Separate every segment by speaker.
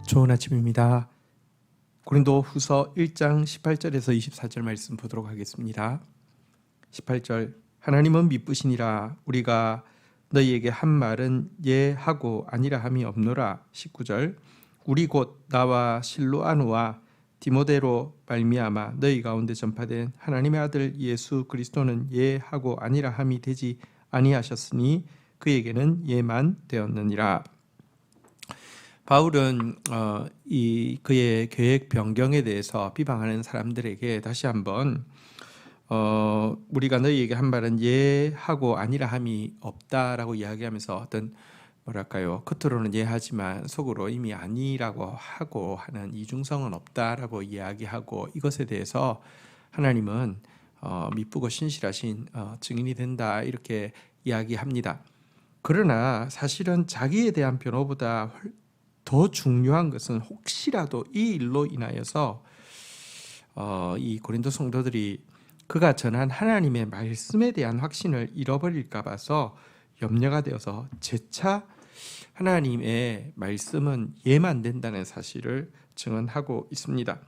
Speaker 1: 좋은 아침입니다. 고린도 후서 1장 18절에서 24절 말씀 보도록 하겠습니다. 18절 하나님은 미쁘시니라 우리가 너희에게 한 말은 예 하고 아니라 함이 없노라. 19절 우리 곧 나와 실로아누와 디모데로 말미암아 너희 가운데 전파된 하나님의 아들 예수 그리스도는 예 하고 아니라 함이 되지 아니하셨으니 그에게는 예만 되었느니라. 바울은 그의 계획 변경에 대해서 비방하는 사람들에게 다시 한번 우리가 너희에게 한 말은 예 하고 아니라 함이 없다라고 이야기하면서 어떤 겉으로는 예 하지만 속으로 이미 아니라고 하고 하는 이중성은 없다라고 이야기하고, 이것에 대해서 하나님은 미쁘고 신실하신 증인이 된다 이렇게 이야기합니다. 그러나 사실은 자기에 대한 변호보다 더 중요한 것은 혹시라도 이 일로 인하여서 이 고린도 성도들이 그가 전한 하나님의 말씀에 대한 확신을 잃어버릴까 봐서 염려가 되어서 재차 하나님의 말씀은 예만 된다는 사실을 증언하고 있습니다.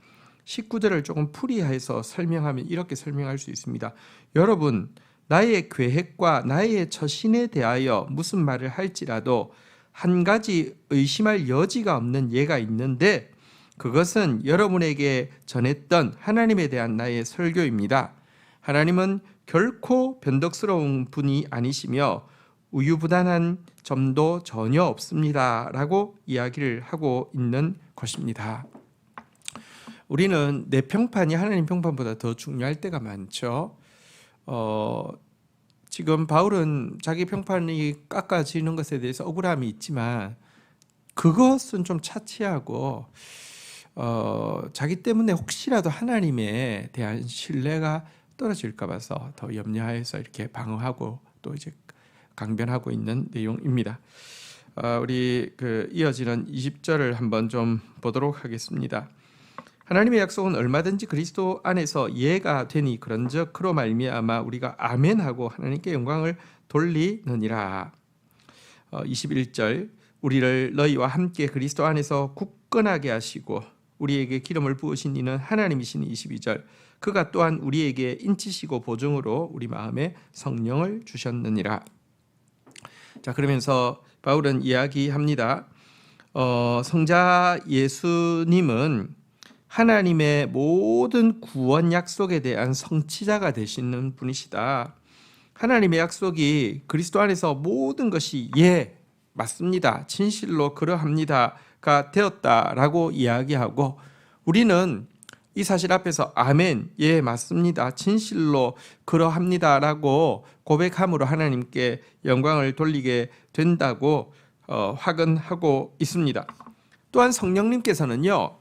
Speaker 1: 19절을 조금 풀이해서 설명하면 이렇게 설명할 수 있습니다. 여러분, 나의 계획과 나의 처신에 대하여 무슨 말을 할지라도 한 가지 의심할 여지가 없는 예가 있는데, 그것은 여러분에게 전했던 하나님에 대한 나의 설교입니다. 하나님은 결코 변덕스러운 분이 아니시며 우유부단한 점도 전혀 없습니다 라고 이야기를 하고 있는 것입니다. 우리는 내 평판이 하나님 평판보다 더 중요할 때가 많죠. 지금 바울은 자기 평판이 깎아지는 것에 대해서 억울함이 있지만 그것은 좀 차치하고 자기 때문에 혹시라도 하나님에 대한 신뢰가 떨어질까 봐서 더 염려해서 이렇게 방어하고 또 이제 강변하고 있는 내용입니다. 우리 이어지는 20절을 한번 좀 보도록 하겠습니다. 하나님의 약속은 얼마든지 그리스도 안에서 예가 되니 그런즉 그로 말미암아 우리가 아멘하고 하나님께 영광을 돌리느니라. 21절 우리를 너희와 함께 그리스도 안에서 굳건하게 하시고 우리에게 기름을 부으신 이는 하나님이시니. 22절 그가 또한 우리에게 인치시고 보증으로 우리 마음에 성령을 주셨느니라. 자, 그러면서 바울은 이야기합니다. 성자 예수님은 하나님의 모든 구원 약속에 대한 성취자가 되시는 분이시다. 하나님의 약속이 그리스도 안에서 모든 것이 예, 맞습니다, 진실로 그러합니다가 되었다라고 이야기하고, 우리는 이 사실 앞에서 아멘, 예, 맞습니다, 진실로 그러합니다라고 고백함으로 하나님께 영광을 돌리게 된다고 확언하고 있습니다. 또한 성령님께서는요,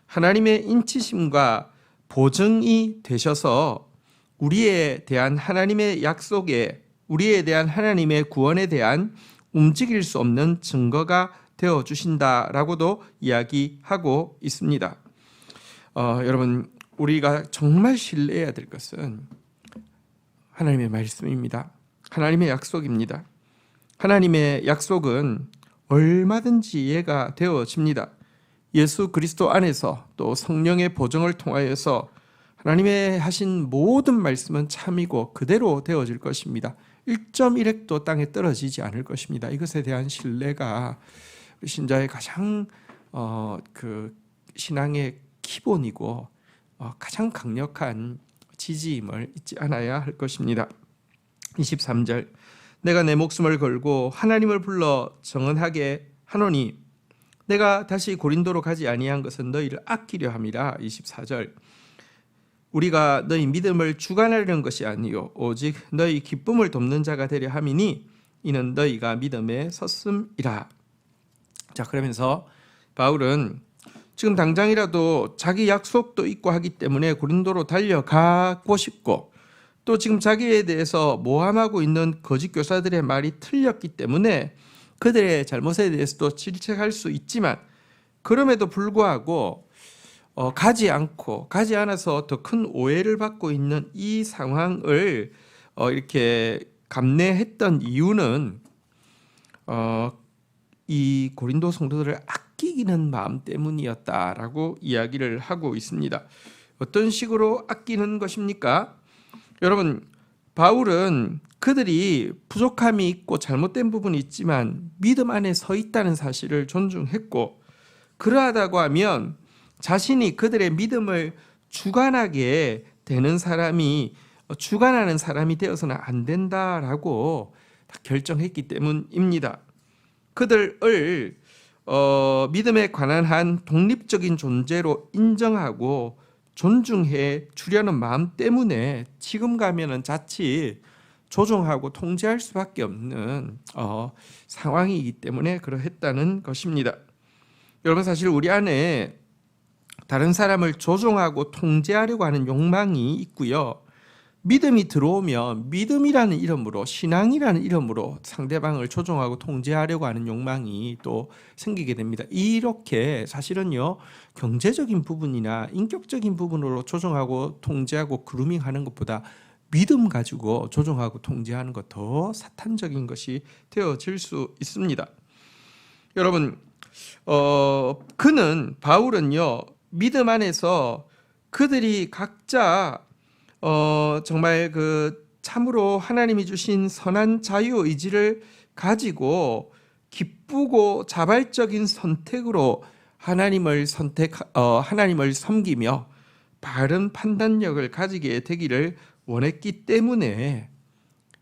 Speaker 1: 하나님의 인치심과 보증이 되셔서 우리에 대한 하나님의 약속에, 우리에 대한 하나님의 구원에 대한 움직일 수 없는 증거가 되어 주신다라고도 이야기하고 있습니다. 여러분, 우리가 정말 신뢰해야 될 것은 하나님의 말씀입니다. 하나님의 약속입니다. 하나님의 약속은 얼마든지 예가 되어집니다. 예수 그리스도 안에서 또 성령의 보증을 통하여서 하나님의 하신 모든 말씀은 참이고 그대로 되어질 것입니다. 1.1핵도 땅에 떨어지지 않을 것입니다. 이것에 대한 신뢰가 신자의 가장 신앙의 기본이고 가장 강력한 지지임을 잊지 않아야 할 것입니다. 23절 내가 내 목숨을 걸고 하나님을 불러 정언하게 하노니 내가 다시 고린도로 가지 아니한 것은 너희를 아끼려 함이라. 24절 우리가 너희 믿음을 주관하려는 것이 아니요 오직 너희 기쁨을 돕는 자가 되려 함이니 이는 너희가 믿음에 섰음이라. 자, 그러면서 바울은 지금 당장이라도 자기 약속도 있고 하기 때문에 고린도로 달려가고 싶고, 또 지금 자기에 대해서 모함하고 있는 거짓 교사들의 말이 틀렸기 때문에 그들의 잘못에 대해서도 질책할 수 있지만, 그럼에도 불구하고 가지 않아서 더 큰 오해를 받고 있는 이 상황을 이렇게 감내했던 이유는 이 고린도 성도들을 아끼기는 마음 때문이었다라고 이야기를 하고 있습니다. 어떤 식으로 아끼는 것입니까? 여러분, 바울은 그들이 부족함이 있고 잘못된 부분이 있지만 믿음 안에 서 있다는 사실을 존중했고, 그러하다고 하면 자신이 그들의 믿음을 주관하게 되는 사람이, 주관하는 사람이 되어서는 안 된다라고 결정했기 때문입니다. 그들을 믿음에 관한 한 독립적인 존재로 인정하고 존중해 주려는 마음 때문에 지금 가면은 자칫 조종하고 통제할 수밖에 없는 상황이기 때문에 그러했다는 것입니다. 여러분, 사실 우리 안에 다른 사람을 조종하고 통제하려고 하는 욕망이 있고요. 믿음이 들어오면 믿음이라는 이름으로, 신앙이라는 이름으로 상대방을 조종하고 통제하려고 하는 욕망이 또 생기게 됩니다. 이렇게 사실은요, 경제적인 부분이나 인격적인 부분으로 조종하고 통제하고 그루밍하는 것보다 믿음 가지고 조종하고 통제하는 것 더 사탄적인 것이 되어질 수 있습니다. 여러분, 바울은요, 믿음 안에서 그들이 각자 정말 참으로 하나님이 주신 선한 자유 의지를 가지고 기쁘고 자발적인 선택으로 하나님을 섬기며 바른 판단력을 가지게 되기를 원했기 때문에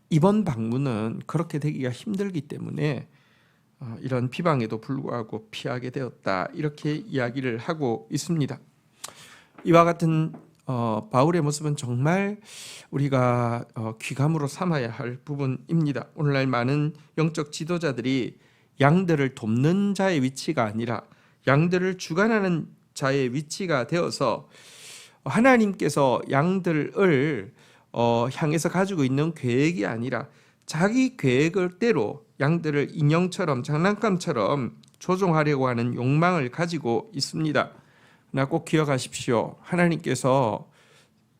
Speaker 1: 이번 방문은 그렇게 되기가 힘들기 때문에 이런 비방에도 불구하고 피하게 되었다, 이렇게 이야기를 하고 있습니다. 이와 같은 바울의 모습은 정말 우리가 귀감으로 삼아야 할 부분입니다. 오늘날 많은 영적 지도자들이 양들을 돕는 자의 위치가 아니라 양들을 주관하는 자의 위치가 되어서 하나님께서 양들을 향해서 가지고 있는 계획이 아니라 자기 계획대로 양들을 인형처럼, 장난감처럼 조종하려고 하는 욕망을 가지고 있습니다. 그러나 꼭 기억하십시오. 하나님께서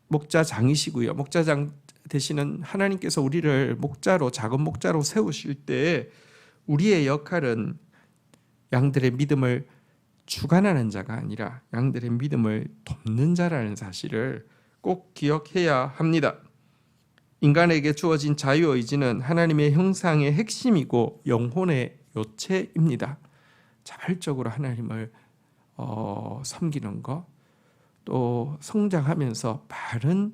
Speaker 1: 목자장이시고요. 목자장 되시는 하나님께서 우리를 목자로, 작은 목자로 세우실 때 우리의 역할은 양들의 믿음을 주관하는 자가 아니라 양들의 믿음을 돕는 자라는 사실을 꼭 기억해야 합니다. 인간에게 주어진 자유의지는 하나님의 형상의 핵심이고 영혼의 요체입니다. 자발적으로 하나님을 섬기는 것, 또 성장하면서 바른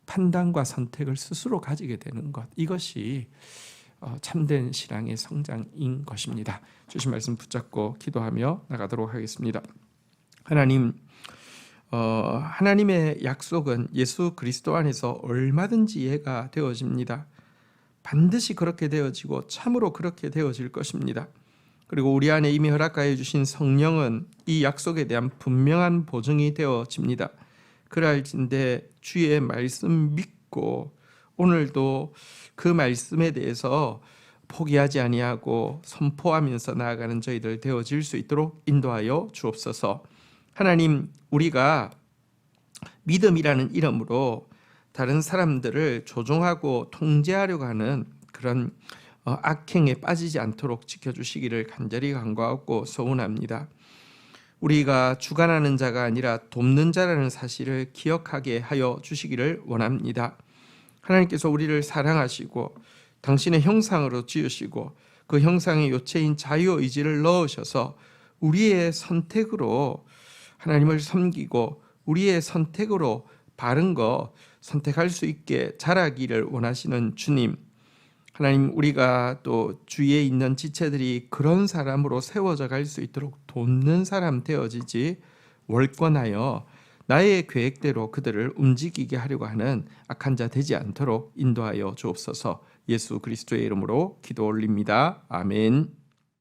Speaker 1: 판단과 선택을 스스로 가지게 되는 것, 이것이 참된 신앙의 성장인 것입니다. 주신 말씀 붙잡고 기도하며 나가도록 하겠습니다. 하나님의 약속은 예수 그리스도 안에서 얼마든지 이해가 되어집니다. 반드시 그렇게 되어지고 참으로 그렇게 되어질 것입니다. 그리고 우리 안에 이미 허락하여 주신 성령은 이 약속에 대한 분명한 보증이 되어집니다. 그럴진데 주의 말씀 믿고 오늘도 그 말씀에 대해서 포기하지 아니하고 선포하면서 나아가는 저희들 되어질 수 있도록 인도하여 주옵소서. 하나님, 우리가 믿음이라는 이름으로 다른 사람들을 조종하고 통제하려고 하는 그런 악행에 빠지지 않도록 지켜주시기를 간절히 간구하고 소원합니다. 우리가 주관하는 자가 아니라 돕는 자라는 사실을 기억하게 하여 주시기를 원합니다. 하나님께서 우리를 사랑하시고 당신의 형상으로 지으시고 그 형상의 요체인 자유의지를 넣으셔서 우리의 선택으로 하나님을 섬기고 우리의 선택으로 바른 거 선택할 수 있게 자라기를 원하시는 주님, 하나님, 우리가 또 주위에 있는 지체들이 그런 사람으로 세워져 갈 수 있도록 돕는 사람 되어지지 월권하여 나의 계획대로 그들을 움직이게 하려고 하는 악한 자 되지 않도록 인도하여 주옵소서. 예수 그리스도의 이름으로 기도 올립니다. 아멘.